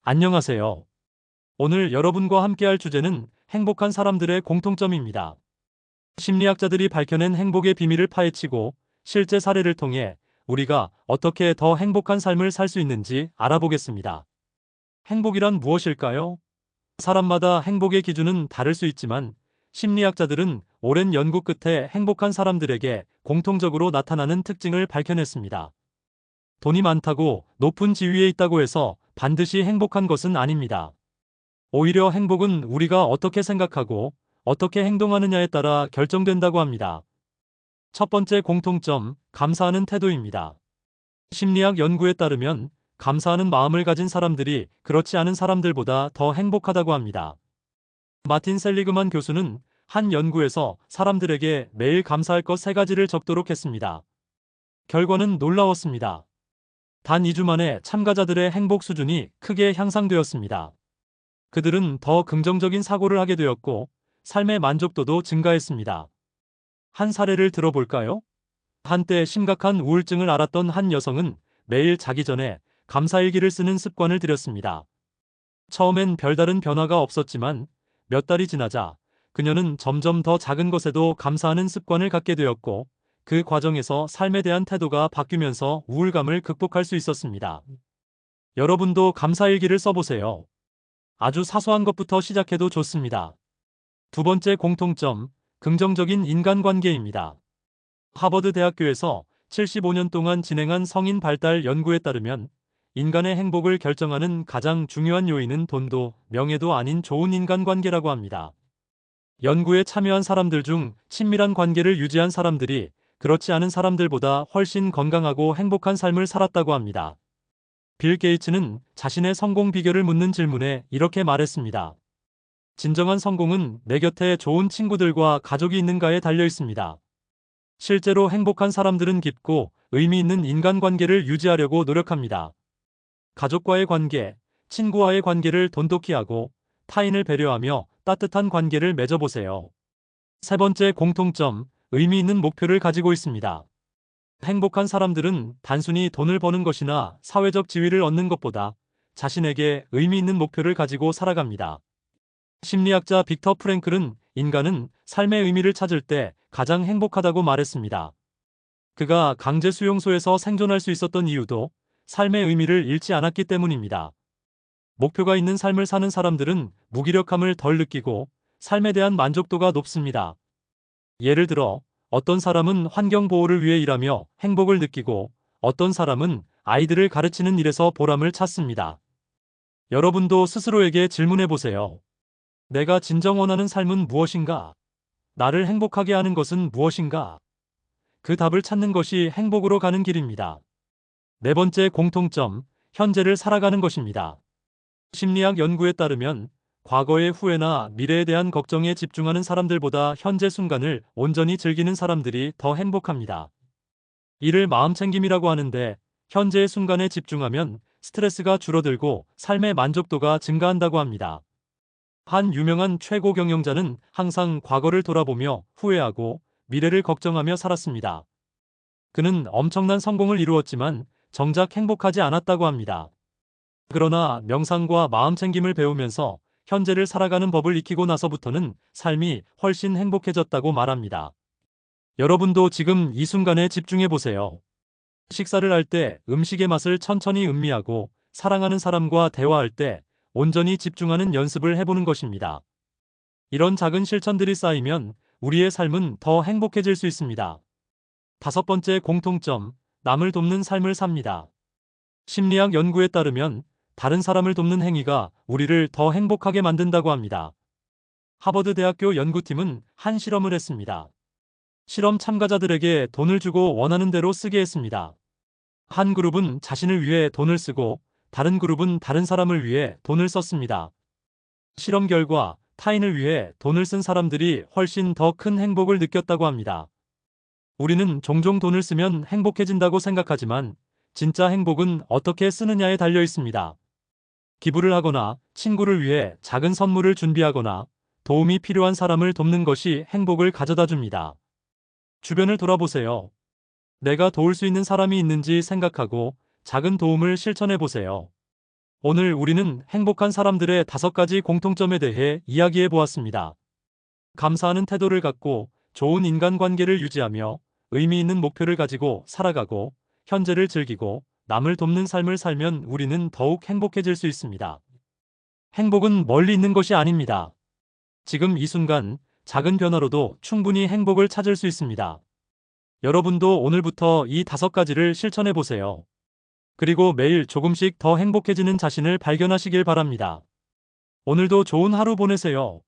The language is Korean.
안녕하세요. 오늘 여러분과 함께할 주제는 행복한 사람들의 공통점입니다. 심리학자들이 밝혀낸 행복의 비밀을 파헤치고 실제 사례를 통해 우리가 어떻게 더 행복한 삶을 살 수 있는지 알아보겠습니다. 행복이란 무엇일까요? 사람마다 행복의 기준은 다를 수 있지만 심리학자들은 오랜 연구 끝에 행복한 사람들에게 공통적으로 나타나는 특징을 밝혀냈습니다. 돈이 많다고 높은 지위에 있다고 해서 반드시 행복한 것은 아닙니다. 오히려 행복은 우리가 어떻게 생각하고 어떻게 행동하느냐에 따라 결정된다고 합니다. 첫 번째 공통점, 감사하는 태도입니다. 심리학 연구에 따르면 감사하는 마음을 가진 사람들이 그렇지 않은 사람들보다 더 행복하다고 합니다. 마틴 셀리그만 교수는 한 연구에서 사람들에게 매일 감사할 것 3가지를 적도록 했습니다. 결과는 놀라웠습니다. 단 2주 만에 참가자들의 행복 수준이 크게 향상되었습니다. 그들은 더 긍정적인 사고를 하게 되었고 삶의 만족도도 증가했습니다. 한 사례를 들어볼까요? 한때 심각한 우울증을 앓았던 한 여성은 매일 자기 전에 감사일기를 쓰는 습관을 들였습니다. 처음엔 별다른 변화가 없었지만 몇 달이 지나자 그녀는 점점 더 작은 것에도 감사하는 습관을 갖게 되었고 그 과정에서 삶에 대한 태도가 바뀌면서 우울감을 극복할 수 있었습니다. 여러분도 감사일기를 써보세요. 아주 사소한 것부터 시작해도 좋습니다. 두 번째 공통점, 긍정적인 인간관계입니다. 하버드 대학교에서 75년 동안 진행한 성인 발달 연구에 따르면 인간의 행복을 결정하는 가장 중요한 요인은 돈도 명예도 아닌 좋은 인간관계라고 합니다. 연구에 참여한 사람들 중 친밀한 관계를 유지한 사람들이 그렇지 않은 사람들보다 훨씬 건강하고 행복한 삶을 살았다고 합니다. 빌 게이츠는 자신의 성공 비결을 묻는 질문에 이렇게 말했습니다. 진정한 성공은 내 곁에 좋은 친구들과 가족이 있는가에 달려 있습니다. 실제로 행복한 사람들은 깊고 의미 있는 인간관계를 유지하려고 노력합니다. 가족과의 관계, 친구와의 관계를 돈독히 하고 타인을 배려하며 따뜻한 관계를 맺어보세요. 세 번째 공통점, 의미 있는 목표를 가지고 있습니다. 행복한 사람들은 단순히 돈을 버는 것이나 사회적 지위를 얻는 것보다 자신에게 의미 있는 목표를 가지고 살아갑니다. 심리학자 빅터 프랭클은 인간은 삶의 의미를 찾을 때 가장 행복하다고 말했습니다. 그가 강제 수용소에서 생존할 수 있었던 이유도 삶의 의미를 잃지 않았기 때문입니다. 목표가 있는 삶을 사는 사람들은 무기력함을 덜 느끼고 삶에 대한 만족도가 높습니다. 예를 들어 어떤 사람은 환경 보호를 위해 일하며 행복을 느끼고 어떤 사람은 아이들을 가르치는 일에서 보람을 찾습니다. 여러분도 스스로에게 질문해 보세요. 내가 진정 원하는 삶은 무엇인가? 나를 행복하게 하는 것은 무엇인가? 그 답을 찾는 것이 행복으로 가는 길입니다. 네 번째 공통점, 현재를 살아가는 것입니다. 심리학 연구에 따르면 과거의 후회나 미래에 대한 걱정에 집중하는 사람들보다 현재 순간을 온전히 즐기는 사람들이 더 행복합니다. 이를 마음챙김이라고 하는데 현재의 순간에 집중하면 스트레스가 줄어들고 삶의 만족도가 증가한다고 합니다. 한 유명한 최고 경영자는 항상 과거를 돌아보며 후회하고 미래를 걱정하며 살았습니다. 그는 엄청난 성공을 이루었지만 정작 행복하지 않았다고 합니다. 그러나 명상과 마음챙김을 배우면서 현재를 살아가는 법을 익히고 나서부터는 삶이 훨씬 행복해졌다고 말합니다. 여러분도 지금 이 순간에 집중해 보세요. 식사를 할 때 음식의 맛을 천천히 음미하고 사랑하는 사람과 대화할 때 온전히 집중하는 연습을 해보는 것입니다. 이런 작은 실천들이 쌓이면 우리의 삶은 더 행복해질 수 있습니다. 다섯 번째 공통점, 남을 돕는 삶을 삽니다. 심리학 연구에 따르면 다른 사람을 돕는 행위가 우리를 더 행복하게 만든다고 합니다. 하버드 대학교 연구팀은 한 실험을 했습니다. 실험 참가자들에게 돈을 주고 원하는 대로 쓰게 했습니다. 한 그룹은 자신을 위해 돈을 쓰고 다른 그룹은 다른 사람을 위해 돈을 썼습니다. 실험 결과 타인을 위해 돈을 쓴 사람들이 훨씬 더 큰 행복을 느꼈다고 합니다. 우리는 종종 돈을 쓰면 행복해진다고 생각하지만 진짜 행복은 어떻게 쓰느냐에 달려 있습니다. 기부를 하거나 친구를 위해 작은 선물을 준비하거나 도움이 필요한 사람을 돕는 것이 행복을 가져다 줍니다. 주변을 돌아보세요. 내가 도울 수 있는 사람이 있는지 생각하고 작은 도움을 실천해 보세요. 오늘 우리는 행복한 사람들의 5가지 공통점에 대해 이야기해 보았습니다. 감사하는 태도를 갖고 좋은 인간관계를 유지하며 의미 있는 목표를 가지고 살아가고 현재를 즐기고 남을 돕는 삶을 살면 우리는 더욱 행복해질 수 있습니다. 행복은 멀리 있는 것이 아닙니다. 지금 이 순간 작은 변화로도 충분히 행복을 찾을 수 있습니다. 여러분도 오늘부터 이 5가지를 실천해 보세요. 그리고 매일 조금씩 더 행복해지는 자신을 발견하시길 바랍니다. 오늘도 좋은 하루 보내세요.